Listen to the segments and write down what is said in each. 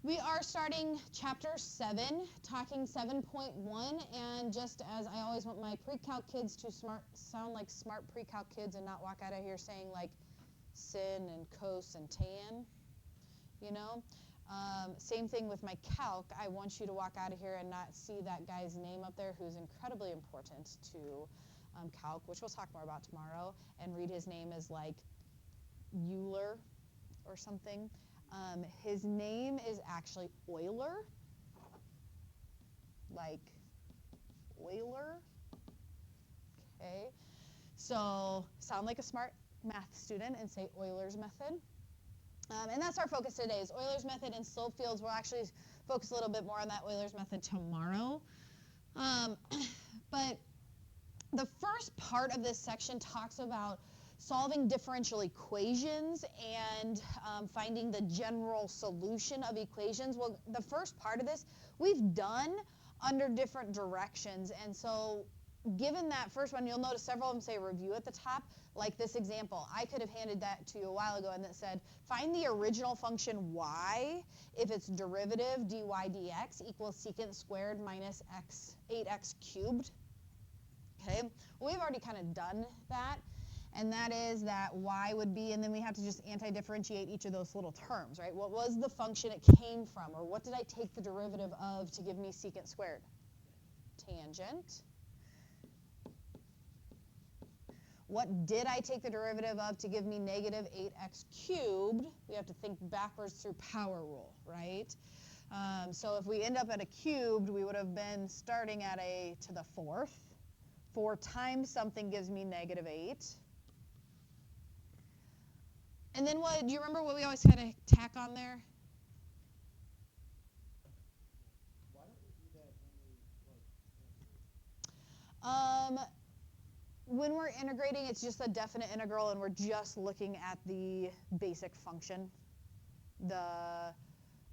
We are starting chapter 7, talking 7.1, and just as I always want my pre-calc kids to sound like smart pre-calc kids and not walk out of here saying like sin and cos and tan, you know. Same thing with my calc. I want you to walk out of here and not see that guy's name up there who's incredibly important to calc, which we'll talk more about tomorrow, and read his name as like Euler or something. His name is actually Euler, like Euler. Okay, so sound like a smart math student and say Euler's method. And that's our focus today, is Euler's method and slope fields. We'll actually focus a little bit more on that Euler's method tomorrow. But the first part of this section talks about solving differential equations and finding the general solution of equations. Well, the first part of this we've done under different directions. And so given that first one, you'll notice several of them say review at the top. Like this example, I could have handed that to you a while ago and it said, find the original function y if its derivative dy dx equals secant squared minus 8x cubed. Okay, well, we've already kind of done that. And that is that y would be, and then we have to just anti-differentiate each of those little terms, right? What was the function it came from? Or what did I take the derivative of to give me secant squared? Tangent. What did I take the derivative of to give me negative 8x cubed? We have to think backwards through power rule, right? So if we end up at a cubed, we would have been starting at a to the 4th. 4 times something gives me negative 8. And then what, do you remember what we always had to tack on there? Why don't we do that when we When we're integrating, it's just a definite integral, and we're just looking at the basic function, the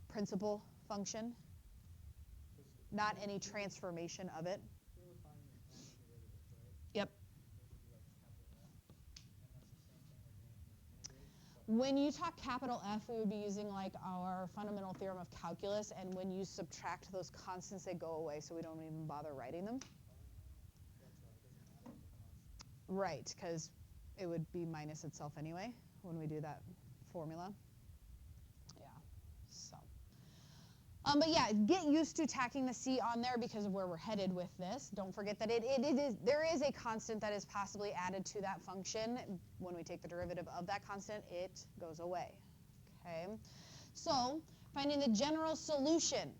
principal function, not any transformation of it. Here we're finding the time derivatives, right? Yep. This would be like capital F, and that's the same thing we're doing with negatives. When you talk capital F, we would be using like our fundamental theorem of calculus, and when you subtract those constants, they go away, so we don't even bother writing them. That's right. It doesn't matter if the constant. Right, because it would be minus itself anyway when we do that formula. Yeah, so. But yeah, get used to tacking the C on there because of where we're headed with this. Don't forget that there is a constant that is possibly added to that function. When we take the derivative of that constant, it goes away. Okay, so finding the general solution.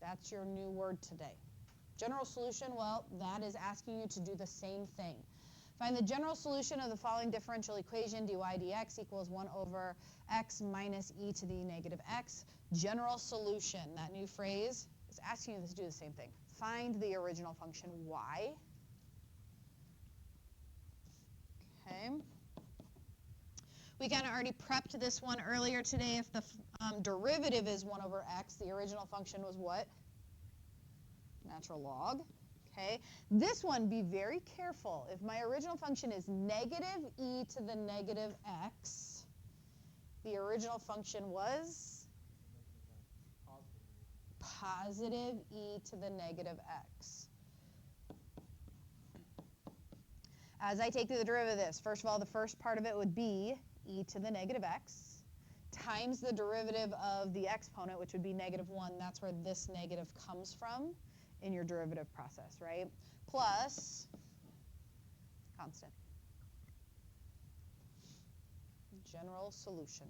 That's your new word today. General solution, well, that is asking you to do the same thing. Find the general solution of the following differential equation, dy dx equals 1 over x minus e to the negative x. General solution, that new phrase, is asking you to do the same thing. Find the original function y. Okay. We kind of already prepped this one earlier today. If the derivative is 1 over x, the original function was what? Natural log. Okay. This one, be very careful. If my original function is negative e to the negative x, the original function was positive e to the negative x. As I take the derivative of this, first of all, the first part of it would be e to the negative x times the derivative of the exponent, which would be negative 1. That's where this negative comes from in your derivative process, right? Plus constant. General solution.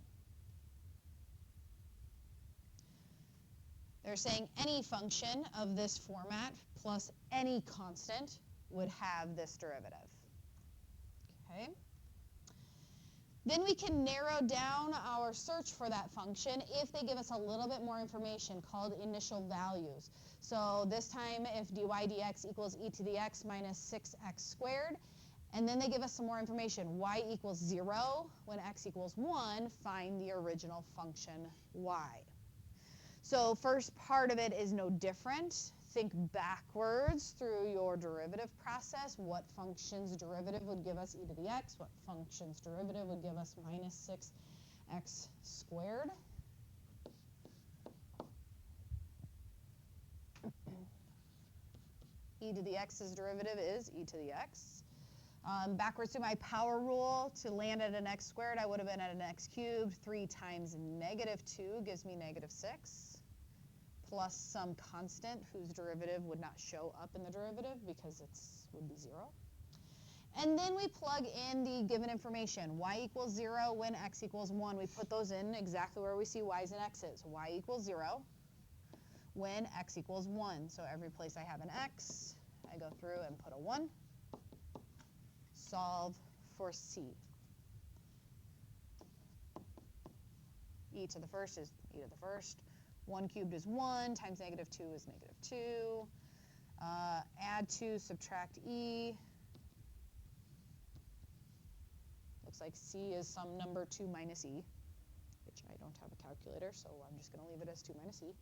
They're saying any function of this format plus any constant would have this derivative. Okay. Then we can narrow down our search for that function if they give us a little bit more information called initial values. So this time, if dy dx equals e to the x minus 6x squared, and then they give us some more information, y equals 0 when x equals 1, find the original function y. So first part of it is no different. Think backwards through your derivative process. What function's derivative would give us e to the x? What function's derivative would give us minus 6x squared? e to the x's derivative is e to the x. Backwards through my power rule, to land at an x squared, I would have been at an x cubed. 3 times -2 gives me -6, plus some constant whose derivative would not show up in the derivative because it would be 0. And then we plug in the given information. Y equals 0 when x equals 1. We put those in exactly where we see y's and x's. Y equals 0 when x equals 1. So every place I have an x, I go through and put a 1. Solve for c. E to the first is e to the first. 1 cubed is 1 times -2 is -2. Add 2, subtract e. Looks like c is some number 2 minus e, which I don't have a calculator, so I'm just going to leave it as 2 minus e.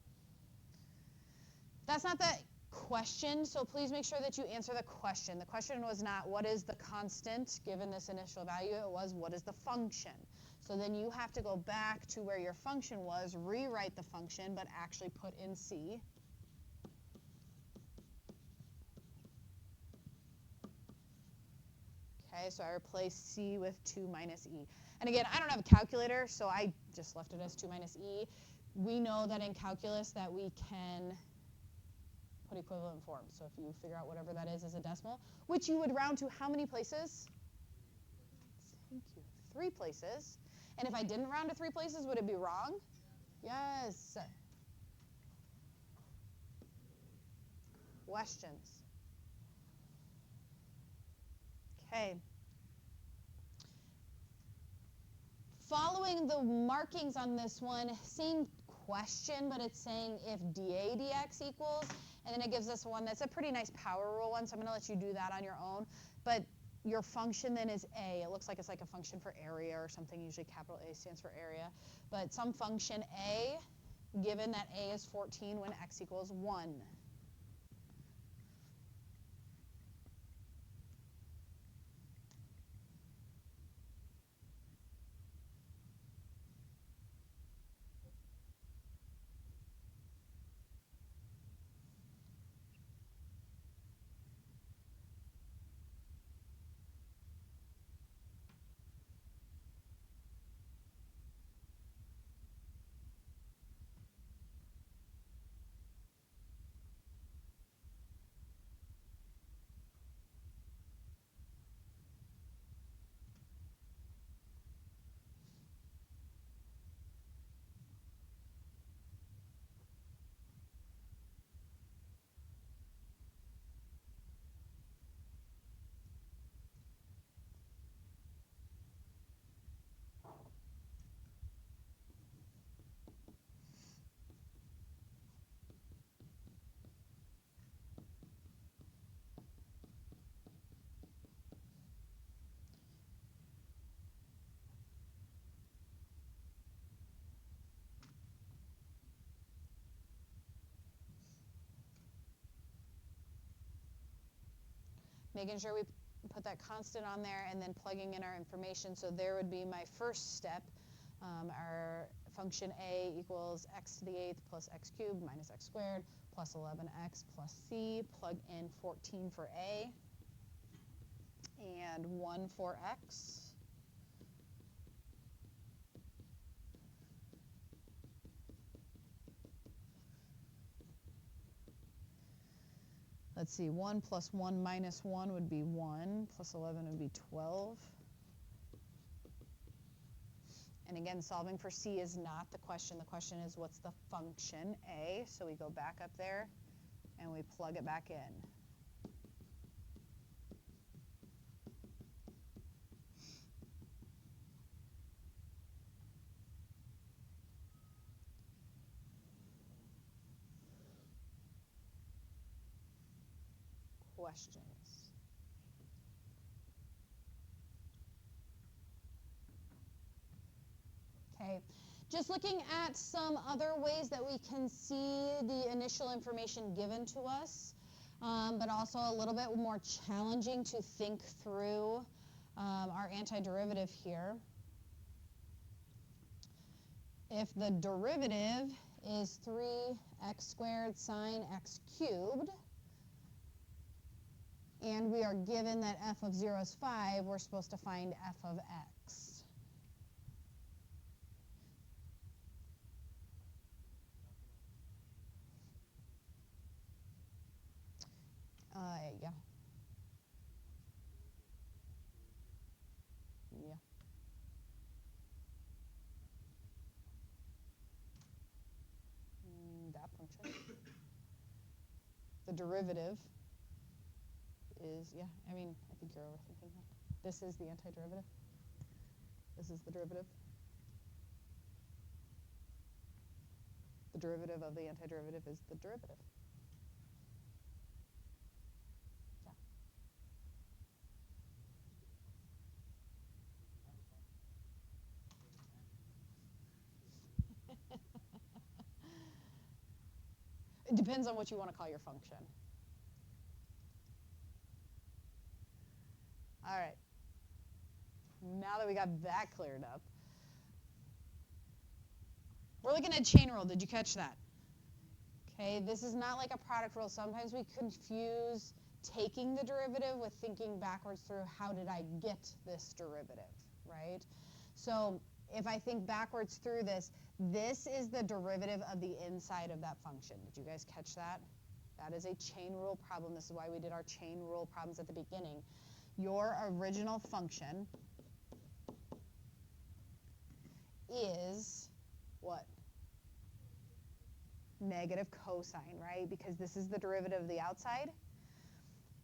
That's not the question, so please make sure that you answer the question. The question was not what is the constant given this initial value, it was what is the function. So then you have to go back to where your function was, rewrite the function, but actually put in c. Okay, so I replace c with 2 minus e. And again, I don't have a calculator, so I just left it as 2 minus e. We know that in calculus that we can put equivalent forms. So if you figure out whatever that is as a decimal, which you would round to how many places? Thank you. 3 places. And if I didn't round to 3 places, would it be wrong? Yes. Questions? Okay. Following the markings on this one, same question, but it's saying if dA dx equals, and then it gives us one that's a pretty nice power rule one, so I'm going to let you do that on your own. But your function then is a. It looks like it's like a function for area or something. Usually capital A stands for area. But some function a, given that a is 14 when x equals 1. Making sure we put that constant on there and then plugging in our information. So there would be my first step. Our function a equals x to the 8th plus x cubed minus x squared plus 11x plus c. Plug in 14 for a and 1 for x. Let's see, 1 plus 1 minus 1 would be 1, plus 11 would be 12. And again, solving for c is not the question. The question is what's the function a? So we go back up there and we plug it back in. Questions? Okay, just looking at some other ways that we can see the initial information given to us, but also a little bit more challenging to think through our antiderivative here. If the derivative is 3x squared sine x cubed, and we are given that f of 0 is 5, we're supposed to find f of x. Yeah. Yeah. That function. The derivative is, yeah, I mean, I think you're overthinking that. This is the antiderivative. This is the derivative. The derivative of the antiderivative is the derivative. It depends on what you want to call your function. All right. Now that we got that cleared up, we're looking at chain rule. Did you catch that? Okay, this is not like a product rule. Sometimes we confuse taking the derivative with thinking backwards through how did I get this derivative, right? So if I think backwards through this, this is the derivative of the inside of that function. Did you guys catch that? That is a chain rule problem. This is why we did our chain rule problems at the beginning. Your original function is what? Negative cosine, right? Because this is the derivative of the outside.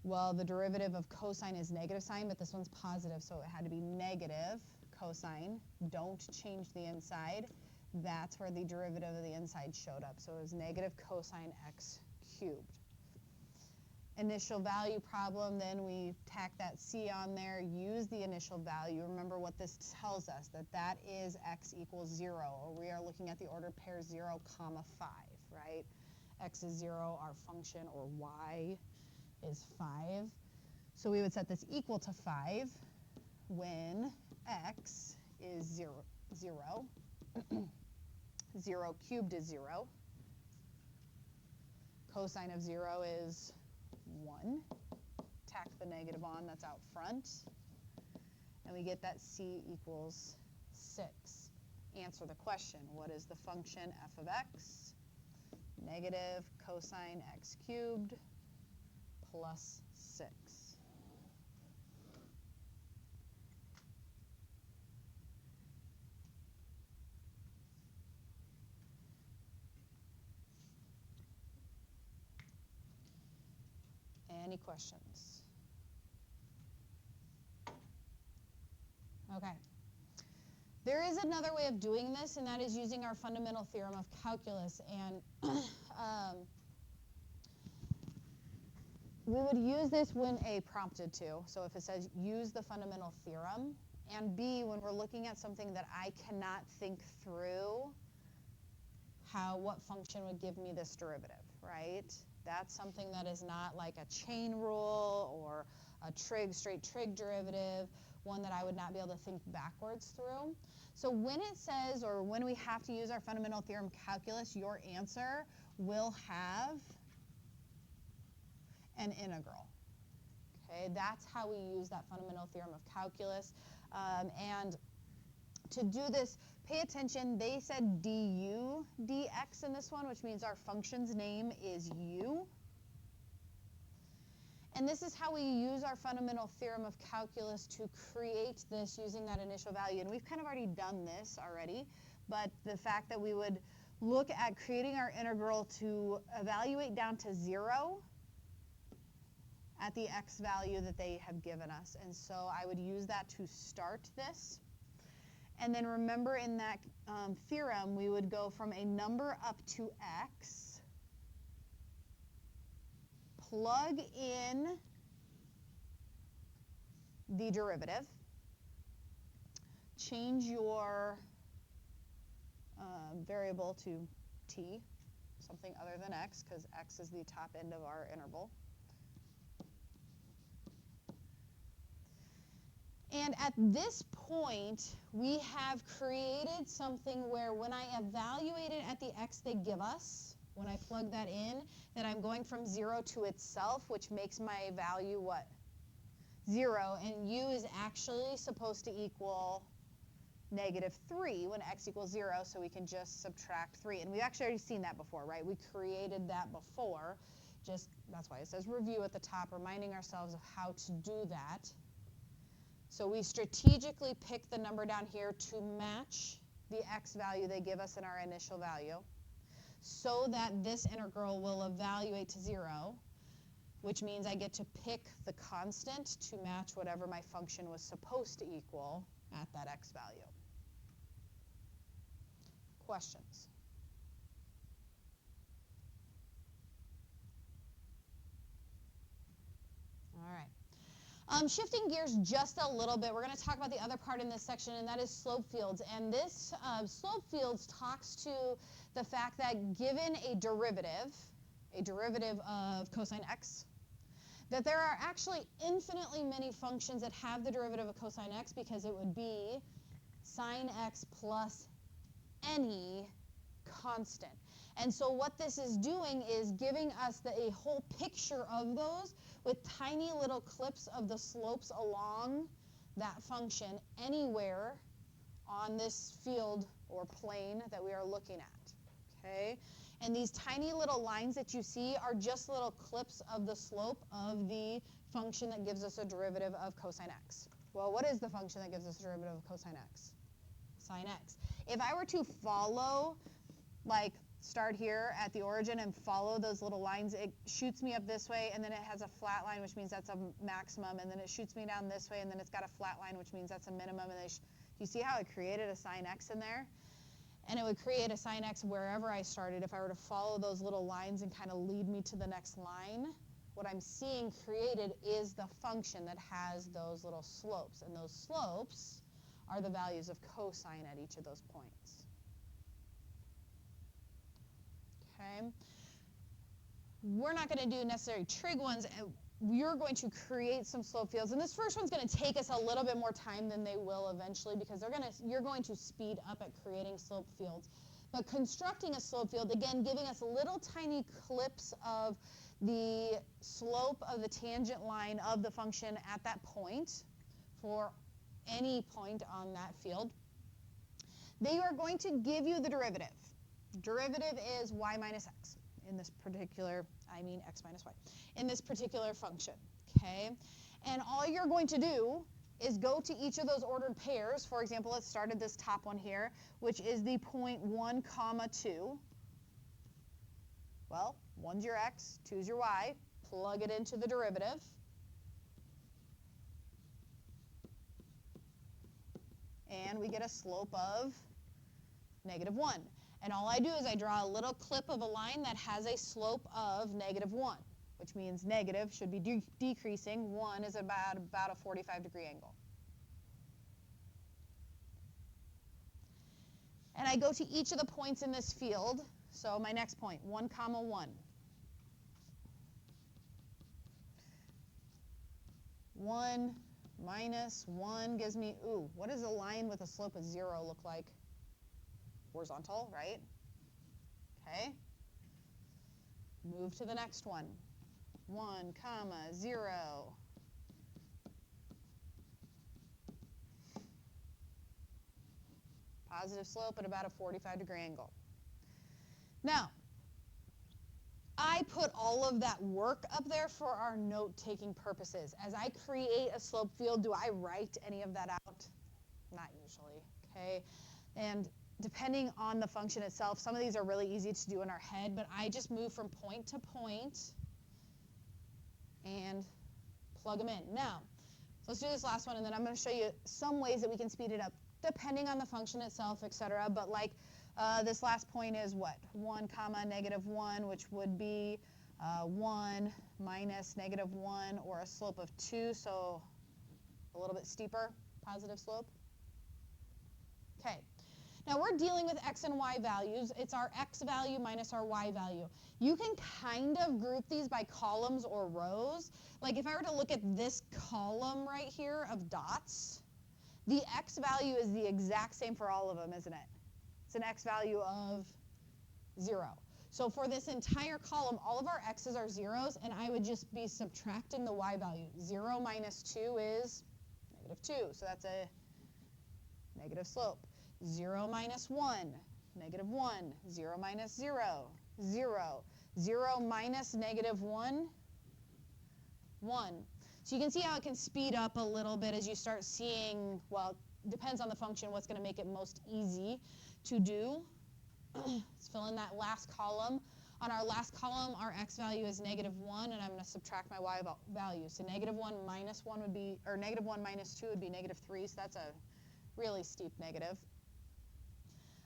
Well, the derivative of cosine is negative sine, but this one's positive, so it had to be negative cosine. Don't change the inside. That's where the derivative of the inside showed up. So it was negative cosine x cubed. Initial value problem, then we tack that c on there, use the initial value. Remember what this tells us, that that is x equals 0, or we are looking at the order pair 0, comma 5, right? X is 0, our function, or y is 5. So we would set this equal to 5 when x is 0. 0 cubed is 0. Cosine of 0 is 1. Tack the negative on, that's out front. And we get that c equals 6. Answer the question. What is the function f of x? Negative cosine x cubed plus 6. Any questions? Okay. There is another way of doing this, and that is using our fundamental theorem of calculus. And we would use this when A prompted to. So if it says use the fundamental theorem, and B, when we're looking at something that I cannot think through what function would give me this derivative, right? That's something that is not like a chain rule or a straight trig derivative, one that I would not be able to think backwards through. So when it says, or when we have to use our fundamental theorem calculus, your answer will have an integral. Okay, that's how we use that fundamental theorem of calculus. And to do this, pay attention, they said du dx in this one, which means our function's name is u. And this is how we use our fundamental theorem of calculus to create this using that initial value. And we've kind of already done this already, but the fact that we would look at creating our integral to evaluate down to 0 at the x value that they have given us. And so I would use that to start this. And then remember in that theorem, we would go from a number up to x, plug in the derivative, change your variable to t, something other than x, because x is the top end of our interval. And at this point, we have created something where when I evaluate it at the x they give us, when I plug that in, that I'm going from 0 to itself, which makes my value what? 0, and u is actually supposed to equal -3 when x equals 0, so we can just subtract 3. And we've actually already seen that before, right? We created that before. Just that's why it says review at the top, reminding ourselves of how to do that. So we strategically pick the number down here to match the x value they give us in our initial value, so that this integral will evaluate to 0, which means I get to pick the constant to match whatever my function was supposed to equal at that x value. Questions? All right. Shifting gears just a little bit, we're going to talk about the other part in this section, and that is slope fields. And this slope fields talks to the fact that given a derivative of cosine x, that there are actually infinitely many functions that have the derivative of cosine x, because it would be sine x plus any constant. And so what this is doing is giving us a whole picture of those with tiny little clips of the slopes along that function anywhere on this field or plane that we are looking at. Okay? And these tiny little lines that you see are just little clips of the slope of the function that gives us a derivative of cosine x. Well, what is the function that gives us a derivative of cosine x? Sine x. If I were to follow, like, start here at the origin and follow those little lines, it shoots me up this way, and then it has a flat line, which means that's a maximum, and then it shoots me down this way, and then it's got a flat line, which means that's a minimum. And do you see how it created a sine x in there? And it would create a sine x wherever I started. If I were to follow those little lines and kind of lead me to the next line, what I'm seeing created is the function that has those little slopes. And those slopes are the values of cosine at each of those points. Okay? We're not going to do necessarily trig ones. You're going to create some slope fields. And this first one's going to take us a little bit more time than they will eventually, because you're going to speed up at creating slope fields. But constructing a slope field, again, giving us little tiny clips of the slope of the tangent line of the function at that point for any point on that field. They are going to give you the derivative. Derivative is y minus x. In this particular, I mean x minus y, in this particular function, okay? And all you're going to do is go to each of those ordered pairs. For example, let's start at this top one here, which is the point 1, 2. Well, 1's your x, 2's your y. Plug it into the derivative. And we get a slope of -1. And all I do is I draw a little clip of a line that has a slope of -1, which means negative should be decreasing. 1 is about a 45-degree angle. And I go to each of the points in this field. So my next point, 1, 1. 1 minus 1 gives me, ooh, what does a line with a slope of 0 look like? Horizontal, right? Okay. Move to the next one. 1, 0. Positive slope at about a 45-degree angle. Now, I put all of that work up there for our note-taking purposes. As I create a slope field, do I write any of that out? Not usually, okay? And depending on the function itself, some of these are really easy to do in our head, but I just move from point to point and plug them in. Now, let's do this last one, and then I'm going to show you some ways that we can speed it up, depending on the function itself, etc. But like this last point is what? 1, -1, which would be 1 minus -1, or a slope of 2, so a little bit steeper, positive slope. Okay. Now we're dealing with x and y values. It's our x value minus our y value. You can kind of group these by columns or rows. Like if I were to look at this column right here of dots, the x value is the exact same for all of them, isn't it? It's an x value of 0. So for this entire column, all of our x's are zeros, and I would just be subtracting the y value. 0 minus 2 is -2, so that's a negative slope. 0 minus 1, -1. 0 minus 0, 0. 0 minus -1, 1. So you can see how it can speed up a little bit as you start seeing, well, depends on the function, what's going to make it most easy to do. Let's fill in that last column. On our last column, our x value is -1, and I'm going to subtract my y value. So -1 minus 1 would be, or -1 minus 2 would be -3, so that's a really steep negative.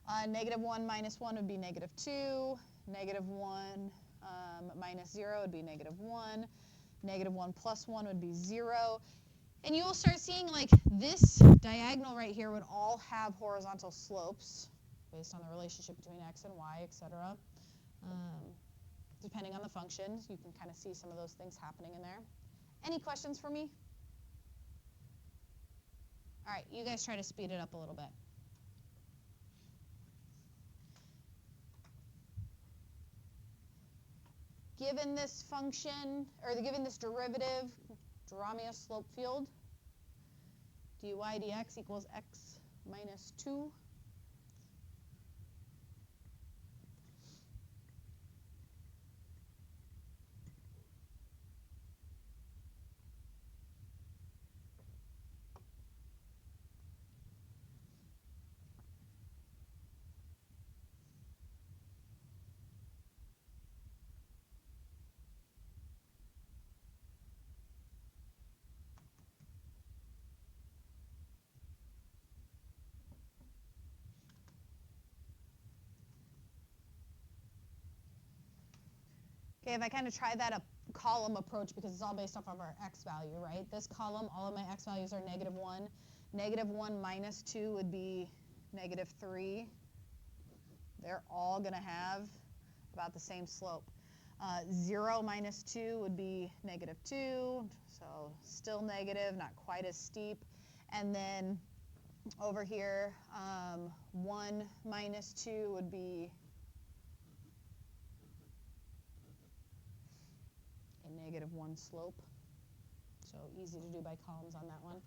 -1 minus 1 would be -2. -1 minus 0 would be -1. -1 plus 1 would be 0. And you will start seeing like this diagonal right here would all have horizontal slopes based on the relationship between x and y, etc. Depending on the functions, you can kind of see some of those things happening in there. Any questions for me? All right, you guys try to speed it up a little bit. Given this function, or given this derivative, draw me a slope field. dy dx equals x minus 2. Okay, if I kind of try that column approach, because it's all based off of our x value, right? This column, all of my x values are -1. -1 minus 2 would be -3. They're all going to have about the same slope. 0 minus 2 would be -2, so still negative, not quite as steep. And then over here, 1 minus 2 would be a -1 slope. So easy to do by columns on that one.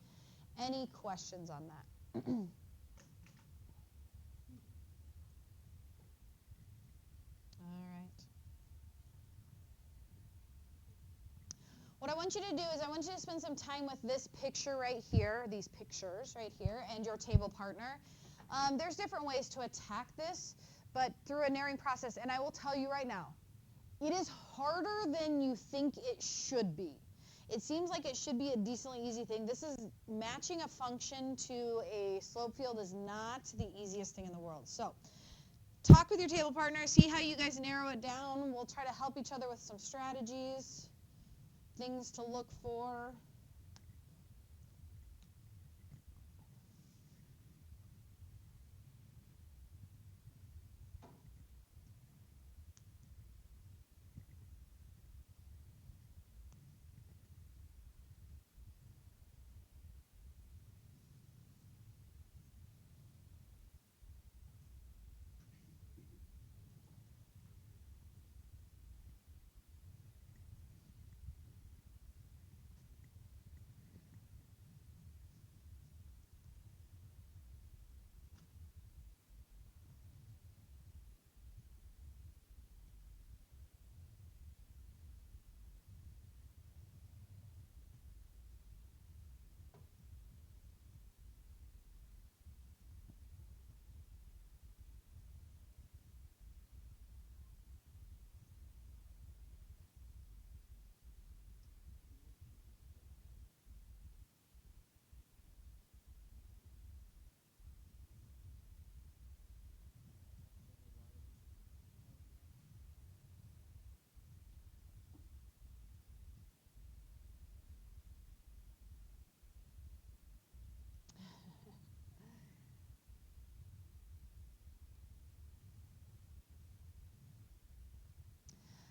Any questions on that? All right. What I want you to do is I want you to spend some time with this picture right here, these pictures right here, and your table partner. There's different ways to attack this, but through a narrowing process. And I will tell you right now, it is harder than you think it should be. It seems like it should be a decently easy thing. This is matching a function to a slope field is not the easiest thing in the world. So talk with your table partner, see how you guys narrow it down. We'll try to help each other with some strategies, things to look for.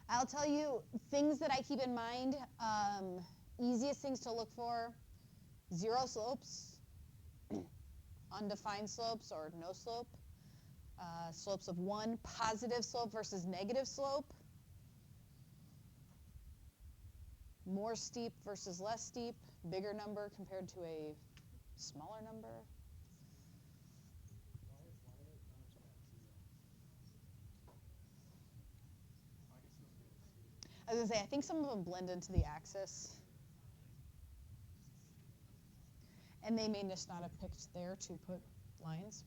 I'll tell you things that I keep in mind. Easiest things to look for: zero slopes, undefined slopes, or no slope. Slopes of 1, positive slope versus negative slope. More steep versus less steep, bigger number compared to a smaller number. I was going to say, I think some of them blend into the axis. And they may just not have picked there to put lines.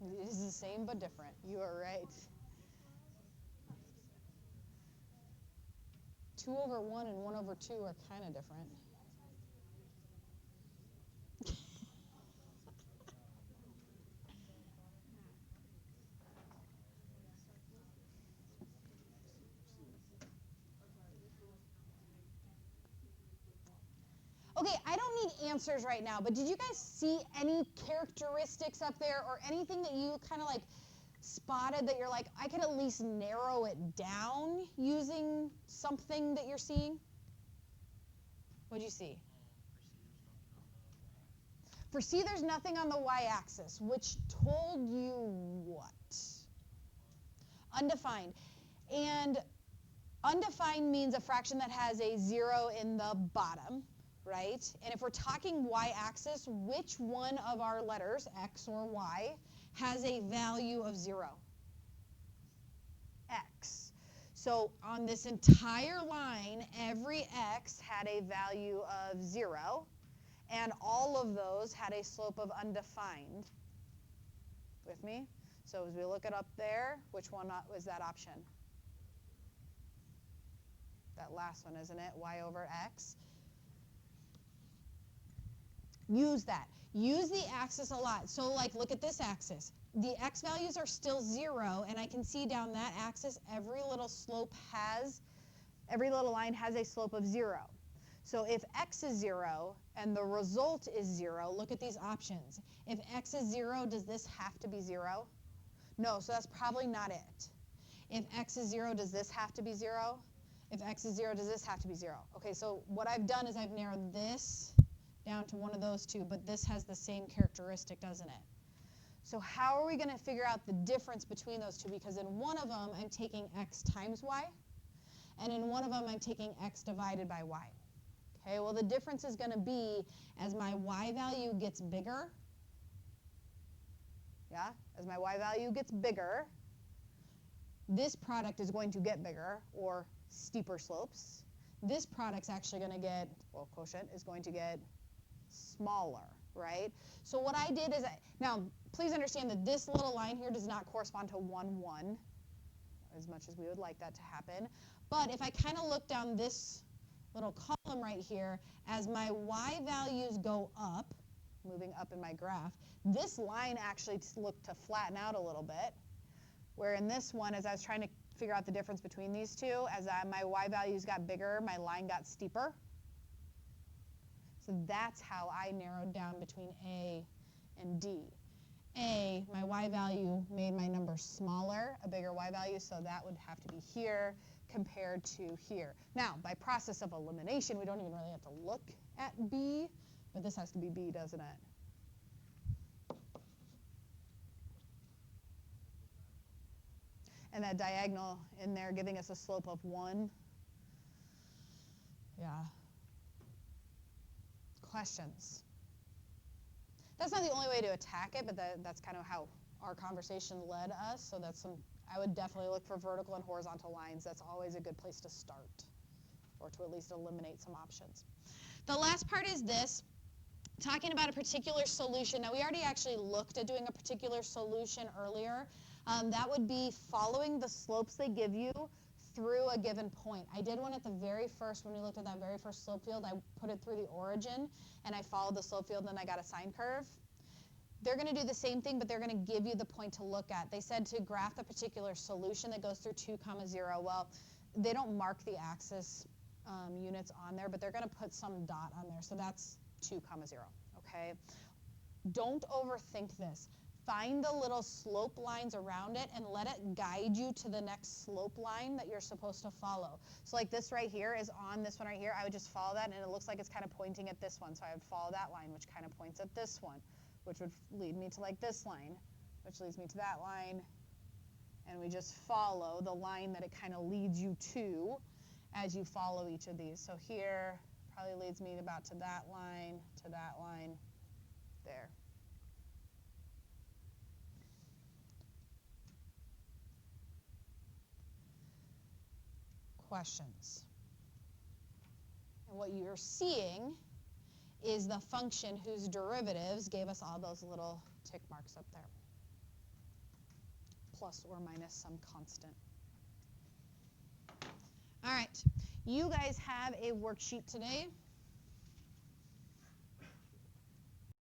It is the same but different. You are right. 2/1 and 1/2 are kind of different. Okay, I don't need answers right now, but did you guys see any characteristics up there or anything that you kind of like spotted that you're like, I could at least narrow it down using something that you're seeing? What'd you see? For C, there's nothing on the y-axis, which told you what? Undefined. And undefined means a fraction that has a 0 in the bottom, right? And if we're talking y-axis, which one of our letters, x or y, has a value of 0? X. So on this entire line, every x had a value of 0, and all of those had a slope of undefined. With me? So as we look it up there, which one was that option? That last one, isn't it? Y over x. Use that. Use the axis a lot. So like, look at this axis. The x values are still 0, and I can see down that axis, every little line has a slope of 0. So if x is 0 and the result is 0, look at these options. If x is 0, does this have to be 0? No, so that's probably not it. If x is 0, does this have to be 0? If x is 0, does this have to be 0? Okay, so what I've done is I've narrowed this down to one of those two, but this has the same characteristic, doesn't it? So how are we going to figure out the difference between those two? Because in one of them, I'm taking x times y, and in one of them, I'm taking x divided by y. Okay, well, the difference is going to be as my y value gets bigger, yeah, as my y value gets bigger, this product is going to get bigger, or steeper slopes. This product's actually going to get, well, quotient is going to get smaller, right? So what I did is, now, please understand that this little line here does not correspond to 1, 1, as much as we would like that to happen. But if I kind of look down this little column right here, as my y values go up, moving up in my graph, this line actually looked to flatten out a little bit. Where in this one, as I was trying to figure out the difference between these two, as my y values got bigger, my line got steeper. So that's how I narrowed down between A and D. A, my y value made my number smaller, a bigger y value, so that would have to be here compared to here. Now, by process of elimination, we don't even really have to look at B, but this has to be B, doesn't it? And that diagonal in there giving us a slope of 1. Yeah. Questions? That's not the only way to attack it, but that's kind of how our conversation led us. So I would definitely look for vertical and horizontal lines. That's always a good place to start, or to at least eliminate some options. The last part is this, talking about a particular solution. Now, we already actually looked at doing a particular solution earlier. That would be following the slopes they give you through a given point. I did one at the very first, when we looked at that very first slope field, I put it through the origin, and I followed the slope field, and then I got a sine curve. they're going to do the same thing, but they're going to give you the point to look at. They said to graph the particular solution that goes through 2, 0. Well, they don't mark the axis units on there, but they're going to put some dot on there. So that's 2, 0, okay? Don't overthink this. Find the little slope lines around it and let it guide you to the next slope line that you're supposed to follow. So like this right here is on this one right here. I would just follow that, and it looks like it's kind of pointing at this one. So I would follow that line, which kind of points at this one, which would lead me to like this line, which leads me to that line. And we just follow the line that it kind of leads you to as you follow each of these. So here probably leads me about to that line, there. Questions? And what you're seeing is the function whose derivatives gave us all those little tick marks up there, plus or minus some constant. All right, you guys have a worksheet today.